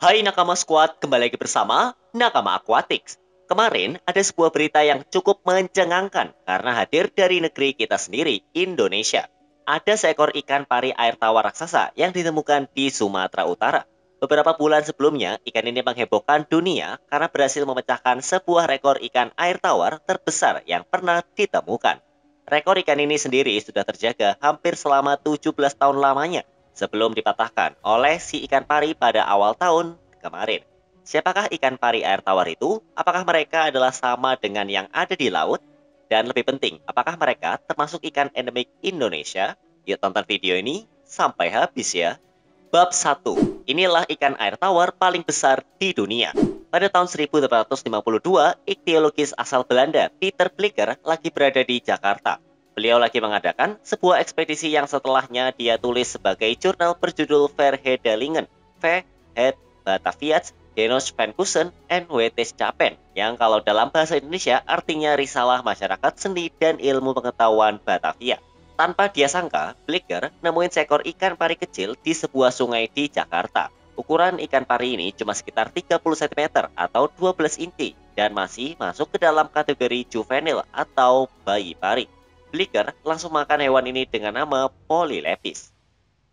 Hai Nakama Squad, kembali lagi bersama Nakama Aquatics. Kemarin ada sebuah berita yang cukup mencengangkan karena hadir dari negeri kita sendiri, Indonesia. Ada seekor ikan pari air tawar raksasa yang ditemukan di Sumatera Utara. Beberapa bulan sebelumnya, ikan ini menghebohkan dunia karena berhasil memecahkan sebuah rekor ikan air tawar terbesar yang pernah ditemukan. Rekor ikan ini sendiri sudah terjaga hampir selama 17 tahun lamanya sebelum dipatahkan oleh si ikan pari pada awal tahun kemarin. Siapakah ikan pari air tawar itu? Apakah mereka adalah sama dengan yang ada di laut? Dan lebih penting, apakah mereka termasuk ikan endemik Indonesia? Yuk tonton video ini sampai habis ya. Bab 1. Inilah ikan air tawar paling besar di dunia. Pada tahun 1852, ichthyoologis asal Belanda, Peter Blicker, lagi berada di Jakarta. Beliau lagi mengadakan sebuah ekspedisi yang setelahnya dia tulis sebagai jurnal berjudul Verhedelingen, V. Het Batavia's Genospenkussen en Wetenskappen, yang kalau dalam bahasa Indonesia artinya risalah masyarakat seni dan ilmu pengetahuan Batavia. Tanpa dia sangka, Blicker nemuin seekor ikan pari kecil di sebuah sungai di Jakarta. Ukuran ikan pari ini cuma sekitar 30 cm atau 12 inci dan masih masuk ke dalam kategori juvenil atau bayi pari. Blicker langsung makan hewan ini dengan nama Polylepis.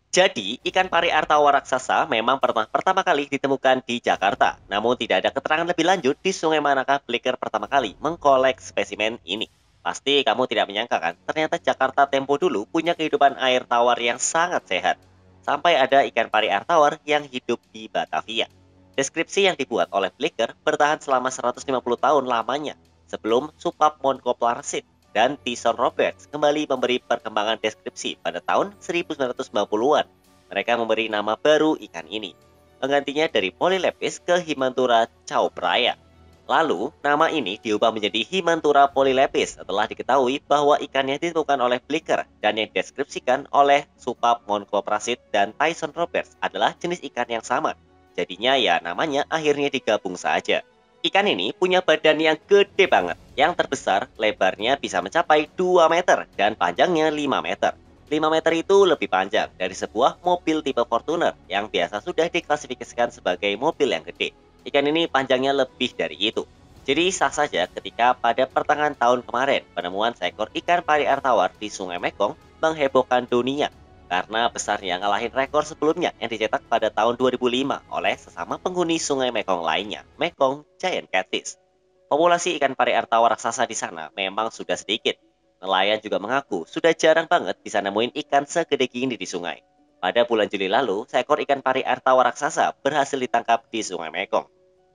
Jadi, ikan pari air tawar raksasa memang pernah pertama kali ditemukan di Jakarta. Namun tidak ada keterangan lebih lanjut di sungai manakah Blicker pertama kali mengkolek spesimen ini. Pasti kamu tidak menyangka kan, ternyata Jakarta tempo dulu punya kehidupan air tawar yang sangat sehat. Sampai ada ikan pari air tawar yang hidup di Batavia. Deskripsi yang dibuat oleh Blicker bertahan selama 150 tahun lamanya sebelum Supap Moncoplarsit dan Tyson Roberts kembali memberi perkembangan deskripsi pada tahun 1990-an. Mereka memberi nama baru ikan ini, penggantinya dari Polylepis ke Himantura chaupraya. Lalu, nama ini diubah menjadi Himantura polylepis setelah diketahui bahwa ikan yang ditemukan oleh Blicker dan yang dideskripsikan oleh Supap Moncoplarsit dan Tyson Roberts adalah jenis ikan yang sama. Jadinya ya namanya akhirnya digabung saja. Ikan ini punya badan yang gede banget. Yang terbesar, lebarnya bisa mencapai 2 meter dan panjangnya 5 meter. 5 meter itu lebih panjang dari sebuah mobil tipe Fortuner yang biasa sudah diklasifikasikan sebagai mobil yang gede. Ikan ini panjangnya lebih dari itu. Jadi sah saja ketika pada pertengahan tahun kemarin penemuan seekor ikan pari air tawar di Sungai Mekong menghebohkan dunia karena besarnya ngalahin rekor sebelumnya yang dicetak pada tahun 2005 oleh sesama penghuni Sungai Mekong lainnya, Mekong Giant Catfish. Populasi ikan pari air tawar raksasa di sana memang sudah sedikit. Nelayan juga mengaku sudah jarang banget bisa nemuin ikan segede gini di sungai. Pada bulan Juli lalu, seekor ikan pari air tawar raksasa berhasil ditangkap di Sungai Mekong.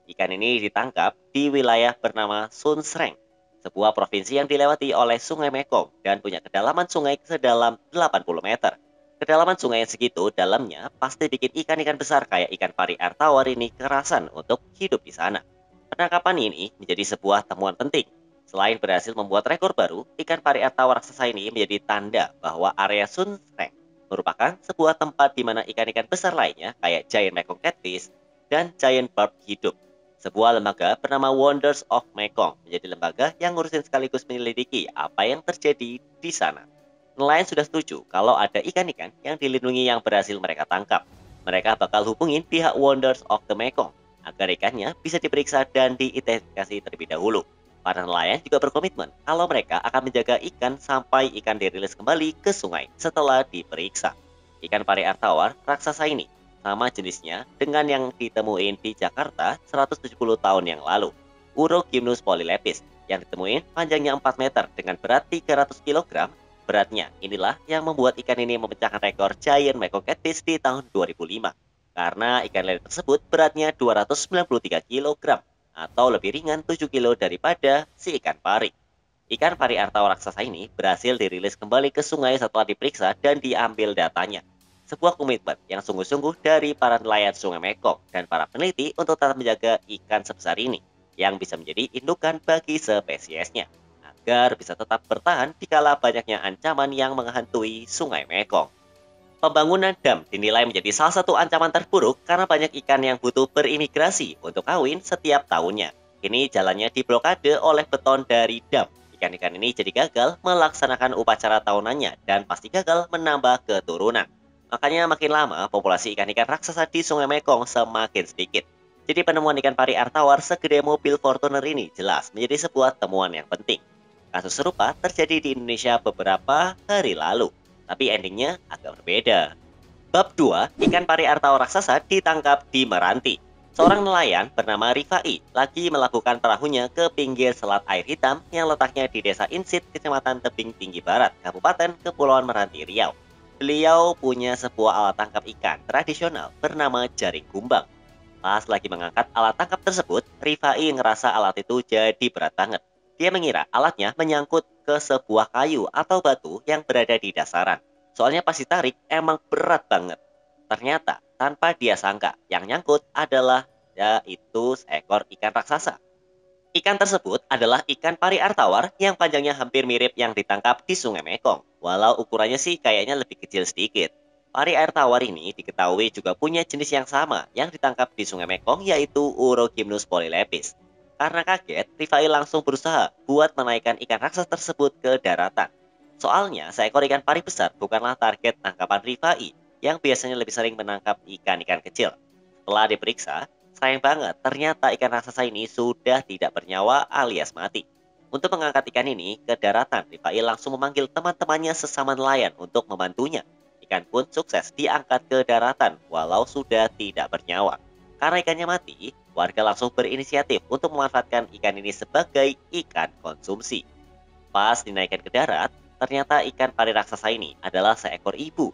Ikan ini ditangkap di wilayah bernama Sun Sreng, sebuah provinsi yang dilewati oleh Sungai Mekong dan punya kedalaman sungai sedalam 80 meter. Kedalaman sungai yang segitu dalamnya pasti bikin ikan-ikan besar kayak ikan pari air tawar ini kerasan untuk hidup di sana. Penangkapan ini menjadi sebuah temuan penting. Selain berhasil membuat rekor baru, ikan pari air tawar raksasa ini menjadi tanda bahwa area Sun Sreng merupakan sebuah tempat di mana ikan-ikan besar lainnya kayak giant Mekong catfish dan giant barb hidup. Sebuah lembaga bernama Wonders of Mekong menjadi lembaga yang ngurusin sekaligus menyelidiki apa yang terjadi di sana. Nelayan sudah setuju kalau ada ikan-ikan yang dilindungi yang berhasil mereka tangkap. Mereka bakal hubungin pihak Wonders of the Mekong agar ikannya bisa diperiksa dan diidentifikasi terlebih dahulu. Para nelayan juga berkomitmen kalau mereka akan menjaga ikan sampai ikan dirilis kembali ke sungai setelah diperiksa. Ikan pari air tawar raksasa ini sama jenisnya dengan yang ditemuin di Jakarta 170 tahun yang lalu. Urogymnus polylepis yang ditemuin panjangnya 4 meter dengan berat 300 kg. Beratnya inilah yang membuat ikan ini memecahkan rekor giant Mekong catfish di tahun 2005. Karena ikan lele tersebut beratnya 293 kg atau lebih ringan 7 kilo daripada si ikan pari. Ikan pari air tawar raksasa ini berhasil dirilis kembali ke sungai setelah diperiksa dan diambil datanya. Sebuah komitmen yang sungguh-sungguh dari para nelayan Sungai Mekong dan para peneliti untuk tetap menjaga ikan sebesar ini yang bisa menjadi indukan bagi spesiesnya agar bisa tetap bertahan di kala banyaknya ancaman yang menghantui Sungai Mekong. Pembangunan dam dinilai menjadi salah satu ancaman terburuk karena banyak ikan yang butuh berimigrasi untuk kawin setiap tahunnya. Kini jalannya diblokade oleh beton dari dam. Ikan-ikan ini jadi gagal melaksanakan upacara tahunannya dan pasti gagal menambah keturunan. Makanya makin lama populasi ikan-ikan raksasa di Sungai Mekong semakin sedikit. Jadi penemuan ikan pari air tawar segede mobil Fortuner ini jelas menjadi sebuah temuan yang penting. Kasus serupa terjadi di Indonesia beberapa hari lalu, tapi endingnya agak berbeda. Bab 2, ikan pari air tawar raksasa ditangkap di Meranti. Seorang nelayan bernama Rifai lagi melakukan perahunya ke pinggir Selat Air Hitam yang letaknya di Desa Insit, Kecamatan Tebing Tinggi Barat, Kabupaten Kepulauan Meranti, Riau. Beliau punya sebuah alat tangkap ikan tradisional bernama jaring kumbang. Pas lagi mengangkat alat tangkap tersebut, Rifai ngerasa alat itu jadi berat banget. Dia mengira alatnya menyangkut ke sebuah kayu atau batu yang berada di dasaran. Soalnya pas ditarik emang berat banget. Ternyata tanpa dia sangka yang nyangkut adalah yaitu seekor ikan raksasa. Ikan tersebut adalah ikan pari air tawar yang panjangnya hampir mirip yang ditangkap di Sungai Mekong. Walau ukurannya sih kayaknya lebih kecil sedikit. Pari air tawar ini diketahui juga punya jenis yang sama yang ditangkap di Sungai Mekong yaitu Urogymnus polylepis. Karena kaget, Rifai langsung berusaha buat menaikkan ikan raksasa tersebut ke daratan. Soalnya seekor ikan pari besar bukanlah target tangkapan Rifai yang biasanya lebih sering menangkap ikan-ikan kecil. Setelah diperiksa, sayang banget, ternyata ikan raksasa ini sudah tidak bernyawa alias mati. Untuk mengangkat ikan ini ke daratan, Rifai langsung memanggil teman-temannya sesama nelayan untuk membantunya. Ikan pun sukses diangkat ke daratan walau sudah tidak bernyawa. Karena ikannya mati, warga langsung berinisiatif untuk memanfaatkan ikan ini sebagai ikan konsumsi. Pas dinaikkan ke darat, ternyata ikan pari raksasa ini adalah seekor ibu.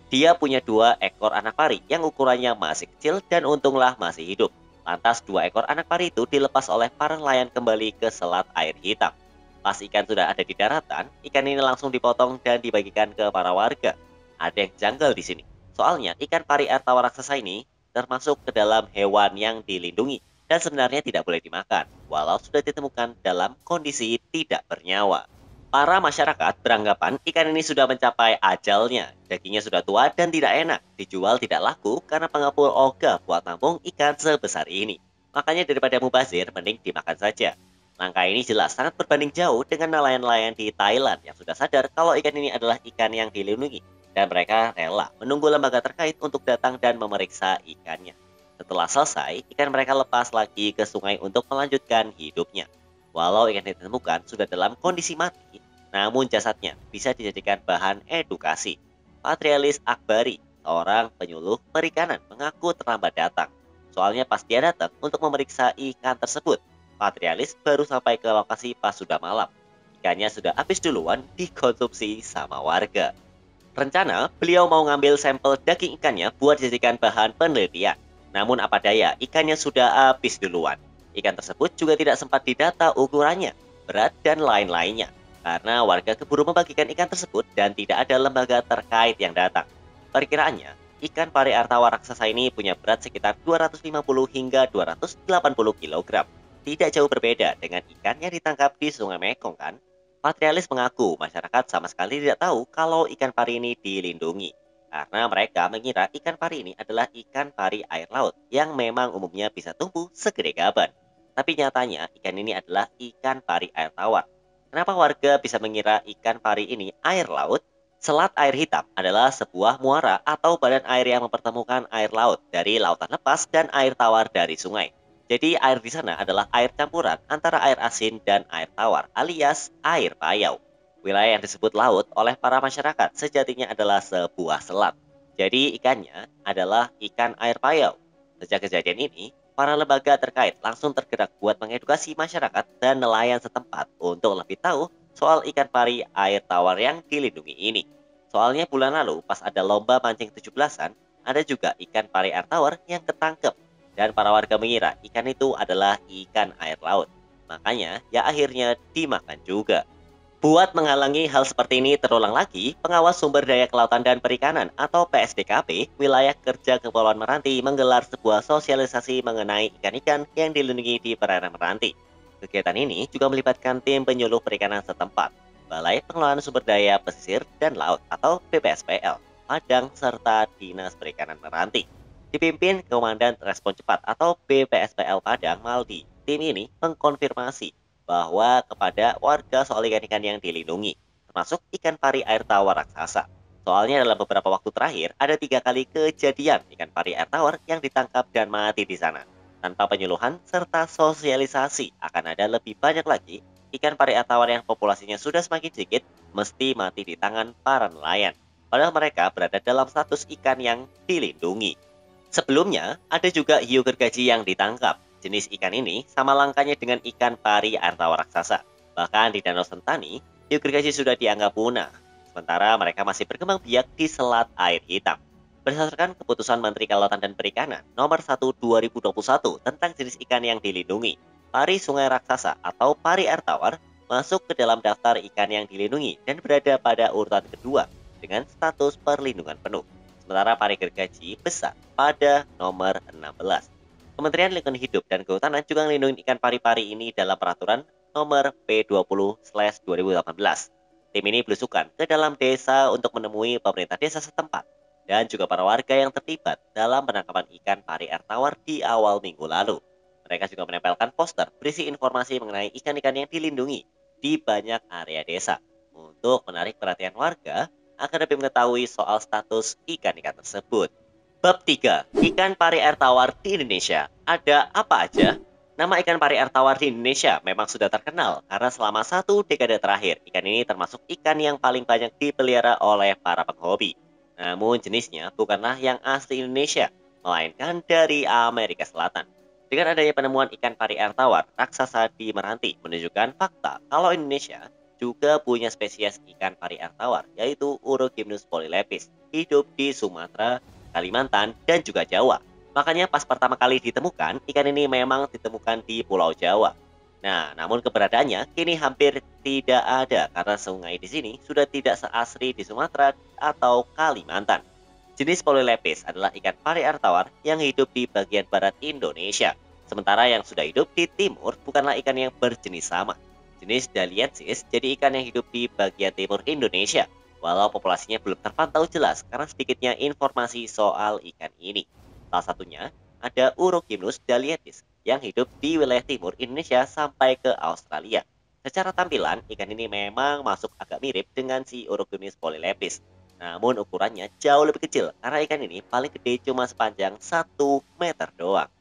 Dia punya 2 ekor anak pari yang ukurannya masih kecil dan untunglah masih hidup. Lantas 2 ekor anak pari itu dilepas oleh para nelayan kembali ke Selat Air Hitam. Pas ikan sudah ada di daratan, ikan ini langsung dipotong dan dibagikan ke para warga. Ada yang janggal di sini. Soalnya ikan pari air tawar raksasa ini termasuk ke dalam hewan yang dilindungi dan sebenarnya tidak boleh dimakan, walau sudah ditemukan dalam kondisi tidak bernyawa. Para masyarakat beranggapan ikan ini sudah mencapai ajalnya, dagingnya sudah tua dan tidak enak, dijual tidak laku karena pengepul ogah buat nampung ikan sebesar ini. Makanya daripada mubazir, mending dimakan saja. Langkah ini jelas sangat berbanding jauh dengan nelayan-nelayan di Thailand yang sudah sadar kalau ikan ini adalah ikan yang dilindungi, dan mereka rela menunggu lembaga terkait untuk datang dan memeriksa ikannya. Setelah selesai, ikan mereka lepas lagi ke sungai untuk melanjutkan hidupnya. Walau ikan yang ditemukan sudah dalam kondisi mati, namun jasadnya bisa dijadikan bahan edukasi. Patrialis Akbari, seorang penyuluh perikanan, mengaku terlambat datang. Soalnya pas dia datang untuk memeriksa ikan tersebut, Patrialis baru sampai ke lokasi pas sudah malam. Ikannya sudah habis duluan dikonsumsi sama warga. Rencana, beliau mau ngambil sampel daging ikannya buat dijadikan bahan penelitian. Namun apa daya, ikannya sudah habis duluan. Ikan tersebut juga tidak sempat didata ukurannya, berat, dan lain-lainnya. Karena warga keburu membagikan ikan tersebut dan tidak ada lembaga terkait yang datang. Perkiraannya, ikan pari air tawar raksasa ini punya berat sekitar 250 hingga 280 kg. Tidak jauh berbeda dengan ikan yang ditangkap di Sungai Mekong kan? Patrialis mengaku masyarakat sama sekali tidak tahu kalau ikan pari ini dilindungi. Karena mereka mengira ikan pari ini adalah ikan pari air laut yang memang umumnya bisa tumbuh segede gaban. Tapi nyatanya ikan ini adalah ikan pari air tawar. Kenapa warga bisa mengira ikan pari ini air laut? Selat Air Hitam adalah sebuah muara atau badan air yang mempertemukan air laut dari lautan lepas dan air tawar dari sungai. Jadi air di sana adalah air campuran antara air asin dan air tawar alias air payau. Wilayah yang disebut laut oleh para masyarakat sejatinya adalah sebuah selat. Jadi ikannya adalah ikan air payau. Sejak kejadian ini, para lembaga terkait langsung tergerak buat mengedukasi masyarakat dan nelayan setempat untuk lebih tahu soal ikan pari air tawar yang dilindungi ini. Soalnya bulan lalu pas ada lomba mancing 17-an, ada juga ikan pari air tawar yang ketangkep. Dan para warga mengira ikan itu adalah ikan air laut. Makanya ya akhirnya dimakan juga. Buat menghalangi hal seperti ini terulang lagi, Pengawas Sumber Daya Kelautan dan Perikanan atau PSDKP Wilayah Kerja Kepulauan Meranti menggelar sebuah sosialisasi mengenai ikan-ikan yang dilindungi di perairan Meranti. Kegiatan ini juga melibatkan tim penyuluh perikanan setempat, Balai Pengelolaan Sumber Daya Pesisir dan Laut atau BPSPL, Padang serta Dinas Perikanan Meranti. Dipimpin Komandan Respon Cepat atau BPSPL Padang Maldi. Tim ini mengkonfirmasi bahwa kepada warga soal ikan-ikan yang dilindungi, termasuk ikan pari air tawar raksasa. Soalnya dalam beberapa waktu terakhir, ada 3 kali kejadian ikan pari air tawar yang ditangkap dan mati di sana. Tanpa penyuluhan serta sosialisasi, akan ada lebih banyak lagi ikan pari air tawar yang populasinya sudah semakin sedikit, mesti mati di tangan para nelayan. Padahal mereka berada dalam status ikan yang dilindungi. Sebelumnya, ada juga hiu gergaji yang ditangkap. Jenis ikan ini sama langkanya dengan ikan pari air tawar raksasa. Bahkan di Danau Sentani, hiu gergaji sudah dianggap punah. Sementara mereka masih berkembang biak di Selat Air Hitam. Berdasarkan keputusan Menteri Kelautan dan Perikanan nomor 1 2021 tentang jenis ikan yang dilindungi, pari sungai raksasa atau pari air tawar masuk ke dalam daftar ikan yang dilindungi dan berada pada urutan kedua dengan status perlindungan penuh. Sementara pari gergaji besar pada nomor 16. Kementerian Lingkungan Hidup dan Kehutanan juga melindungi ikan pari-pari ini dalam peraturan nomor P20/2018. Tim ini belusukan ke dalam desa untuk menemui pemerintah desa setempat dan juga para warga yang terlibat dalam penangkapan ikan pari air tawar di awal minggu lalu. Mereka juga menempelkan poster berisi informasi mengenai ikan-ikan yang dilindungi di banyak area desa untuk menarik perhatian warga agar lebih mengetahui soal status ikan-ikan tersebut. Bab 3. Ikan pari air tawar di Indonesia. Ada apa aja? Nama ikan pari air tawar di Indonesia memang sudah terkenal karena selama 1 dekade terakhir, ikan ini termasuk ikan yang paling banyak dipelihara oleh para penghobi. Namun jenisnya bukanlah yang asli Indonesia, melainkan dari Amerika Selatan. Dengan adanya penemuan ikan pari air tawar raksasa di Meranti menunjukkan fakta kalau Indonesia juga punya spesies ikan pari air tawar, yaitu Urogymnus polylepis, hidup di Sumatera, Kalimantan, dan juga Jawa. Makanya pas pertama kali ditemukan, ikan ini memang ditemukan di Pulau Jawa. Nah, namun keberadaannya kini hampir tidak ada karena sungai di sini sudah tidak seasri di Sumatera atau Kalimantan. Jenis Polylepis adalah ikan pari air tawar yang hidup di bagian barat Indonesia. Sementara yang sudah hidup di timur bukanlah ikan yang berjenis sama. Jenis Daliensis jadi ikan yang hidup di bagian timur Indonesia, walau populasinya belum terpantau jelas karena sedikitnya informasi soal ikan ini. Salah satunya ada Urogymnus daliensis yang hidup di wilayah timur Indonesia sampai ke Australia. Secara tampilan, ikan ini memang masuk agak mirip dengan si Urogymnus polylepis. Namun ukurannya jauh lebih kecil karena ikan ini paling gede cuma sepanjang 1 meter doang.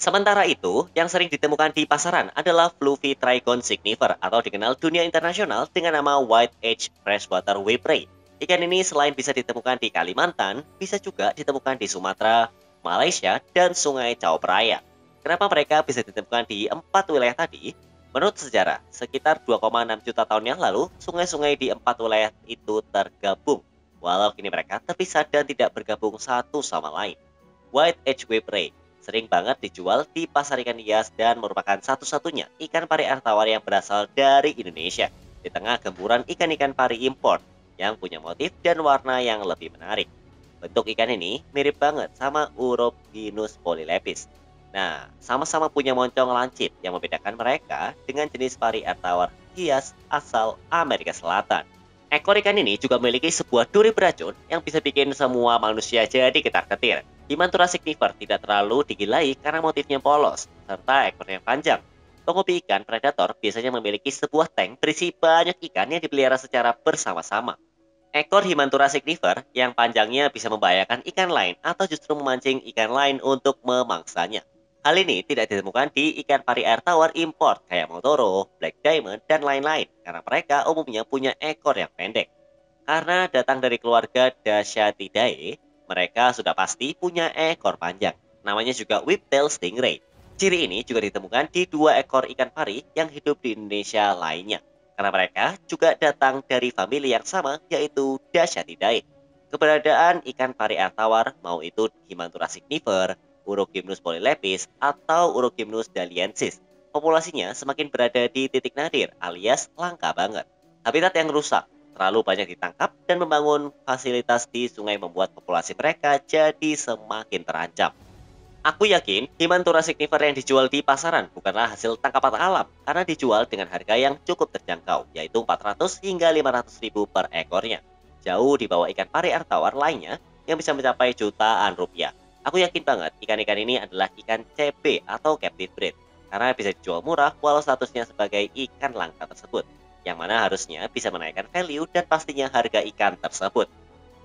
Sementara itu, yang sering ditemukan di pasaran adalah Fluffy Trigon signifer atau dikenal dunia internasional dengan nama White Edge Freshwater Weprey. Ikan ini selain bisa ditemukan di Kalimantan, bisa juga ditemukan di Sumatera, Malaysia, dan Sungai Chao Phraya. Kenapa mereka bisa ditemukan di 4 wilayah tadi? Menurut sejarah, sekitar 2,6 juta tahun yang lalu, sungai-sungai di 4 wilayah itu tergabung. Walau kini mereka terpisah dan tidak bergabung satu sama lain. White Edge Weprey sering banget dijual di pasar ikan hias dan merupakan satu-satunya ikan pari air tawar yang berasal dari Indonesia di tengah gempuran ikan-ikan pari impor yang punya motif dan warna yang lebih menarik. Bentuk ikan ini mirip banget sama Urogynus polylepis. Nah, sama-sama punya moncong lancip yang membedakan mereka dengan jenis pari air tawar hias asal Amerika Selatan. Ekor ikan ini juga memiliki sebuah duri beracun yang bisa bikin semua manusia jadi ketar-ketir. Himantura signifer tidak terlalu digilai karena motifnya polos, serta ekornya panjang. Penghobi ikan predator biasanya memiliki sebuah tank berisi banyak ikan yang dipelihara secara bersama-sama. Ekor Himantura signifer yang panjangnya bisa membahayakan ikan lain atau justru memancing ikan lain untuk memangsanya. Hal ini tidak ditemukan di ikan pari air tawar import kayak Motoro, Black Diamond, dan lain-lain karena mereka umumnya punya ekor yang pendek. Karena datang dari keluarga Dasyatidae, mereka sudah pasti punya ekor panjang. Namanya juga whiptail stingray. Ciri ini juga ditemukan di 2 ekor ikan pari yang hidup di Indonesia lainnya. Karena mereka juga datang dari famili yang sama yaitu Dasyatidae. Keberadaan ikan pari air tawar mau itu Himantura signifer, Urogymnus polylepis, atau Urogymnus daliensis. Populasinya semakin berada di titik nadir alias langka banget. Habitat yang rusak, terlalu banyak ditangkap, dan membangun fasilitas di sungai membuat populasi mereka jadi semakin terancam. Aku yakin Himantura signifer yang dijual di pasaran bukanlah hasil tangkapan alam karena dijual dengan harga yang cukup terjangkau, yaitu 400 hingga 500 ribu per ekornya. Jauh di bawah ikan pari air tawar lainnya yang bisa mencapai jutaan rupiah. Aku yakin banget ikan-ikan ini adalah ikan CB atau captive breed karena bisa dijual murah walau statusnya sebagai ikan langka tersebut, yang mana harusnya bisa menaikkan value dan pastinya harga ikan tersebut.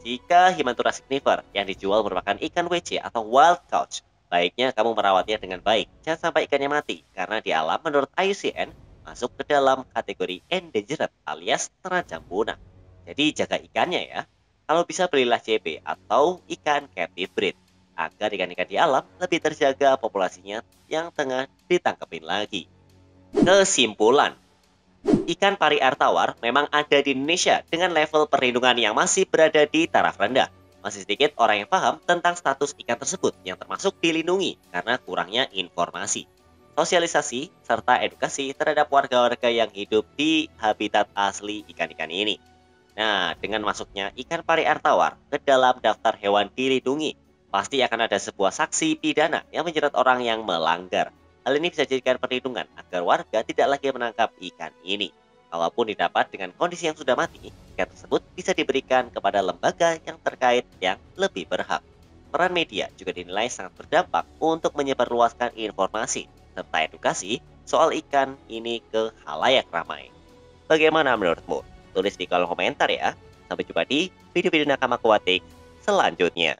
Jika Himantara signifer yang dijual merupakan ikan WC atau wild caught, baiknya kamu merawatnya dengan baik. Jangan sampai ikannya mati, karena di alam menurut IUCN masuk ke dalam kategori endangered alias terancam punah. Jadi jaga ikannya ya. Kalau bisa belilah CB atau ikan captive breed, agar ikan-ikan di alam lebih terjaga populasinya yang tengah ditangkepin lagi. Kesimpulan, ikan pari air tawar memang ada di Indonesia dengan level perlindungan yang masih berada di taraf rendah. Masih sedikit orang yang paham tentang status ikan tersebut yang termasuk dilindungi karena kurangnya informasi, sosialisasi, serta edukasi terhadap warga-warga yang hidup di habitat asli ikan-ikan ini. Nah, dengan masuknya ikan pari air tawar ke dalam daftar hewan dilindungi, pasti akan ada sebuah sanksi pidana yang menjerat orang yang melanggar. Hal ini bisa dijadikan perlindungan agar warga tidak lagi menangkap ikan ini. Kalaupun didapat dengan kondisi yang sudah mati, ikan tersebut bisa diberikan kepada lembaga yang terkait yang lebih berhak. Peran media juga dinilai sangat berdampak untuk menyebarluaskan informasi serta edukasi soal ikan ini ke khalayak ramai. Bagaimana menurutmu? Tulis di kolom komentar ya. Sampai jumpa di video-video Nakama Aquatic selanjutnya.